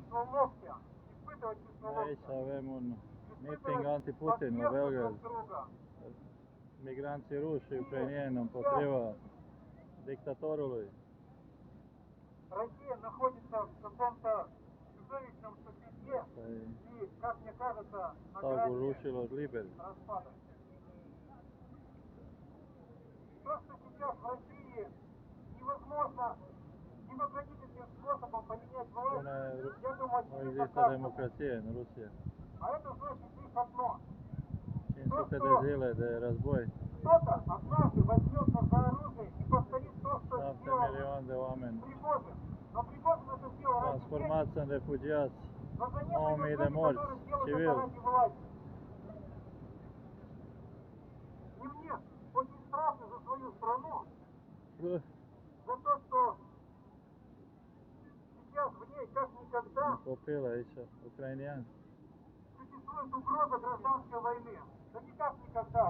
чувство локтя, испытывать чувство Aici локтя, avem un meeting испытывать anti-Putin în поддержку Belgrad. друг druga. Migranții ruși și ucrainieni împotriva dictatorului. Россия находится в каком-то чудовищном тупике и, как мне кажется, на Tabul грани rușilor liberi. распада. То, что сейчас в России невозможно демократическим способом поменять власть, я думаю, Nu очевидно există каждому. democrație în Rusia. А это значит лишь одно. 500 de zile de război. Кто-то однажды возьмется за оружие и повторит то, что 7 сделал milioane de oameni Пригожин. Но Пригожин это сделал ради денег. transformați în refugiați, Но за ним 9.000 идут de люди, morți которые делают это civili. ради власти. И мне очень страшно за свою страну, за то, что сейчас в ней как никогда Un copil aici, ucrainian. существует угроза гражданской войны. Да не как никогда.